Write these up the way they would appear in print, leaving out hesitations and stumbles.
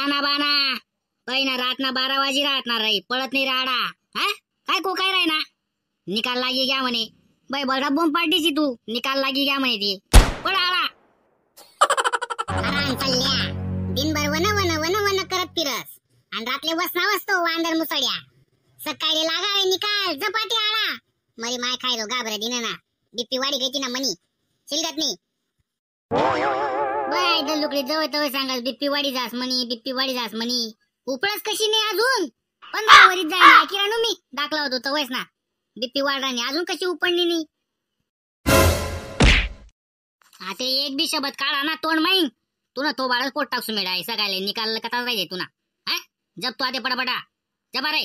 राणा बाना पहिना रातना 12 वाजी राहणार रे, पळत नाही राडा. हा काय को काय राय ना, निकाल लागी घ्या म्हणे. बाई बडा बोंब पाडीची तू, निकाल लागी घ्या म्हणे ती पळाला. आराम चालल्या दिनभर वन वन वन वन करत फिरस आणि रात्री बसना बसतो वांदर मुसड्या. सकाळी लागावे निकाल झपाटी आळा. मरी माय खाय दो गाबर दिन ना, बीपी वाढी गई ना मनी शिलगत नाही. बाय दलुकडी जवळ तवळ सांगाल बीपी वाढी जास म्हणी, बीपी वाढी जास म्हणी. उपळच कशी नाही अजून 15 वरीत जाईना किराणू मी दाखला होतो तवयच ना, बीपी वाढरानी अजून कशी उपडली नाही. आता एक बी शब्द काढा ना तोंड माईन तुला तो बाळच पोट टाकसू मेळा आहे सगळ्याला निकाल कथा पाहिजे तुला. हा जब तो आते पटापटा जबा रे.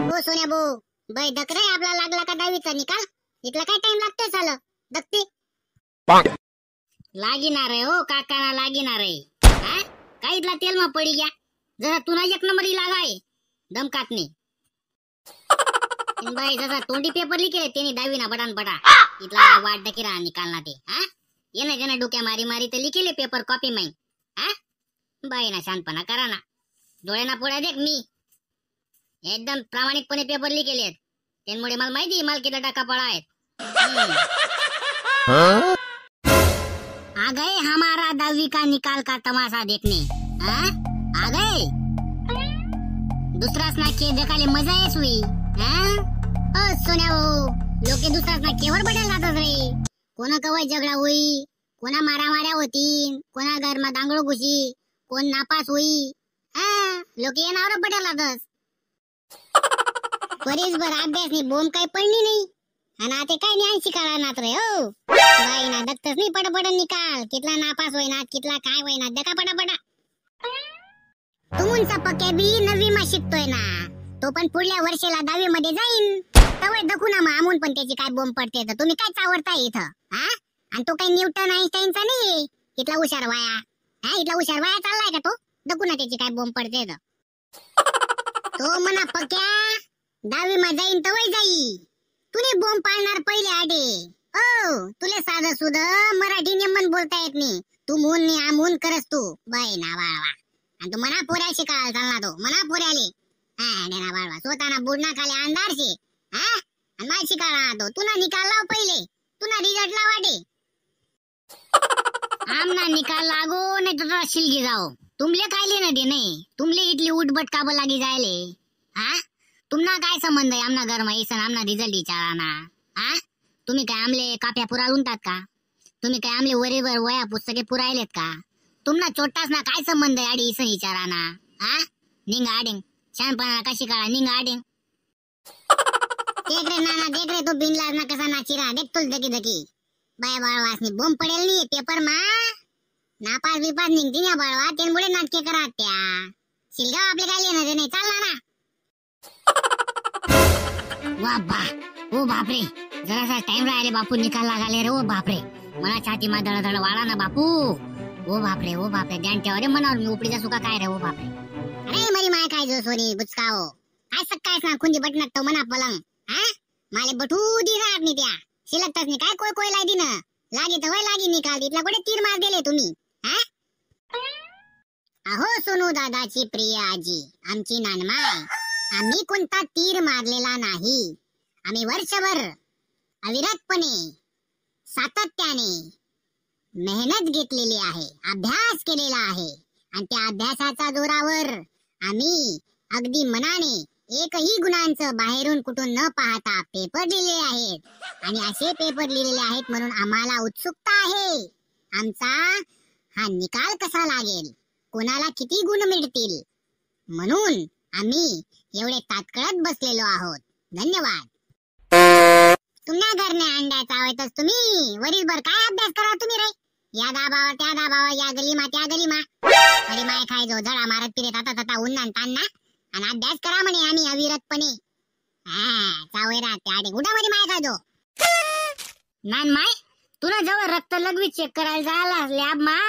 हो सोन्या भाऊ बाई दक रे आपला लागला का 10वीचा निकाल, इथला काय टाइम लागतोय साल दक्ते लागिनार आहे हो काकाना लागिनार आहे. हा काय इथला तेल मा पडी गया जरा तुला 1 नंबरी लागाय दमकात नाही. बाई जसा तोंडी पेपर लिखे त्याने 10वी ना बडान बडा इथला वाट डकी राहा निकालना ते. हा ये ना जना डोक्या मारी मारी तर लिखेले पेपर कॉपी माई. हा बाई ना शांतपणा करा ना, डोळ्याना पोळ्या देख मी एकदम प्रामाणिकपणे पेपर लिखेले त्यामुळे मला माहिती माल किती टाका पडा आहेत. आ गए हमारा 10वीं का निकाल का तमाशा देखने. आ गए दुसराच ना के देखाले मजा येस हुई. सोन्या लोके दुसराच ना केवर बदल जातात रे. कोणा कवाय झगडा होई, कोणा मारामाऱ्या होती, कोणा घरमा दांगडो घुसी, कोण नापास होई. लोक येणार बदल जातस. बरेचभर अभ्यास नाही बोंब काही पडली नाही आणि आता काय नाही शिकायला नात रे. हो बाई ना दत्तच नाही पडपड निकाल कितला नापास होईना कितला काय होईना देखा पटापटा. तुमचा पक्या बी 9वी मा शिकतोय ना, तो पण पुढल्या वर्षाला 10वी मध्ये जाईन तवय दखू ना मग आमून पण त्याची काय बोंब पडते तर तुम्ही काय चावडताय इथं. हा आणि तो काही न्यूटन आइन्स्टाईनचा नाही इथला हुशार वाया. हा इथला हुशार वाया चाललाय का तो दखू ना त्याची काय बोंब पडते तर. तो म्हणा पक्या 10वी मा जाईन तवय जाई तुने बोंब पाडणार पहिले आडे. ओ तुले साधं सुध मराठी नेमन बोलता येत नाही, तू म्हणून नाही आमून करस तू बाई ना बाळवा. आणि तू मना पोऱ्या शिकायला चालला तो मना पोऱ्याले. हा नेना बाळवा स्वतःना बुडना खाली अंधार शे. हा आणि माय शिकायला तो तुना निकाल लाव पहिले तुना रिझल्ट लावाडे. आमना निकाल लागो नाही तर शिलगी जाओ तुमले काय लेणं दे नाही, तुमले इथली उठबट काब लागी जायले. हा तुमना काय संबंध आहे आमना घरमा इसन आमना रिझल्ट विचारा ना. हा तुम्ही काय आमले काप्या पुराळूनतात का, तुम्ही काय आमले वरीवर वया पुस्तके पुरायलेत का, तुमना चोट्टास ना काय संबंध आहे आडी इसन विचारा ना. हा निंगा आडेंग शानपणा कशी काळा निंगा आडेंग. देख रे नाना देख रे तो बिनलाज ना कसा नाचिरा देख तुल दकी दकी. बाय बाळवासनी बोंब पडेल नाही पेपर मा नापास विपास निघती ना बाळवा त्यामुळे नाटके करा त्या शिलगाव आपले काय लेणं नाही चालला ना. वा बा ओ बापरे जरासा टाइम राहिले बापू निकाल लागाले रे. ओ बापरे मला छाती मा दळ दळ वाळा ना बापू. ओ बापरे ध्यान ठेवा रे मनावर मी उपडीचा सुका काय रे. ओ बापरे अरे मरी माय काय जो सोनी बुचकाओ काय सक्कायस ना खुंजी बटनात तो मना पलंग. हा माले बठू दी राहत नाही त्या शिलकताच नाही काय कोय कोय लागी ना लागी तर वय लागी निकाल इथला कुठे तीर मार दिले तुम्ही. हा अहो सोनू दादाची प्रिय आजी आमची नानमाय आम्ही कोणता तीर मारलेला नाही. आम्ही वर्षभर अविरतपणे सातत्याने मेहनत घेतलेली आहे, अभ्यास केलेला आहे आणि त्या अभ्यासाच्या जोरावर आम्ही अगदी मनाने एकही गुणांचं बाहेरून कुठून न पाहता पेपर लिहिलेले आहेत आणि असे पेपर लिहिलेले आहेत म्हणून आम्हाला उत्सुकता आहे आमचा हा निकाल कसा लागेल, कोणाला किती गुण मिळतील म्हणून आम्ही एवढे तात्कळत बसलेलो आहोत. धन्यवाद. तुम्हा घरने अंड्याचा आवतच तुम्ही वरीलभर काय अभ्यास करा तुम्ही रे. या दाबावा त्या दाबावा या गलीमा त्या गलीमा अरे माय खाय जो झडा मारत फिरत आता तता उन्हान तान्ना आणि अभ्यास करा म्हणे आम्ही अविरतपणे. चावेरा त्या गुडामध्ये माय खाय जो नान माय तुला जवळ रक्त लघवी चेक करायला जायला लॅब मा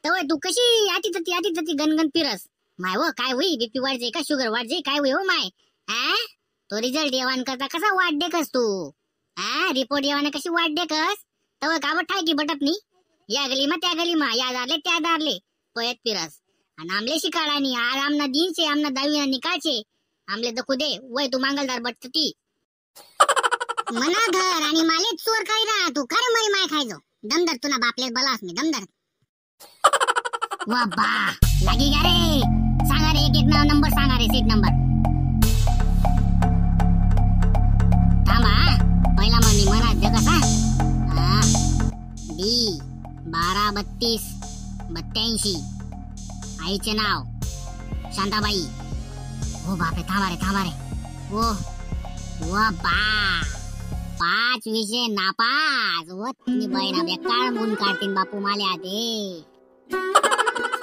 तवय तू कशी आती तती गणगण फिरस. माय हो काय होई बीपी वाढजे का शुगर वाढजे काय होई हो माय तो रिझल्ट येवान करता कसा वाट देखस तू रिपोर्ट येवाने कशी वाट देखस तव का ठाय की बटत नी या गली मा त्या गली मा या दारले त्या दारले पयत पिरस आणि आमले शिकाडानी आर आमना दिनचे आमना दावी निकाळचे आमले दखू दे वय तू मांगलदार बटती मना घर आणि माले चोर काही ना तू कर मरी माय खायचो दमदर तुना बापले बलास मी दमदर वा बा लागी गा रे सांगा रे एक नंबर सांगा रे सीट नंबर थांबा पहिला मग मी मनात जगसा बी 123282 आईचे नाव शांताबाई हो बापरे थांबा रे ओ वा बा 5 विषय नापास व तुम्ही बहिणा बेकार मून काढतीन बापू माले आते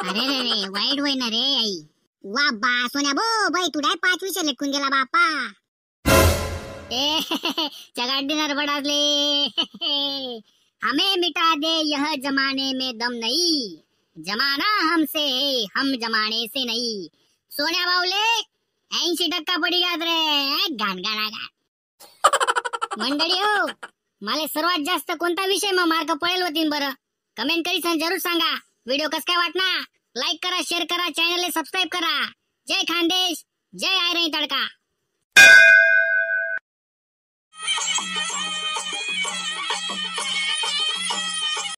अरे रे वाईट होय ना रे आई वा बा सोन्या बो बाई तू डाय 5 विषय लेखून गेला बापा चगाट डिनर बडाले हमें मिटा दे यह जमाने में दम नहीं जमाना हमसे है हम जमाने से नहीं सोन्या बावले 80% पडी गात रे गाण मंडळी हो मला सर्वात जास्त कोणता विषय मा मार्क पडेल होतीन बरं कमेंट करी जरूर सांगा व्हिडिओ कस काय वाटना लाईक करा शेअर करा चॅनल सबस्क्राईब करा जय खानदेश जय आयरई तडका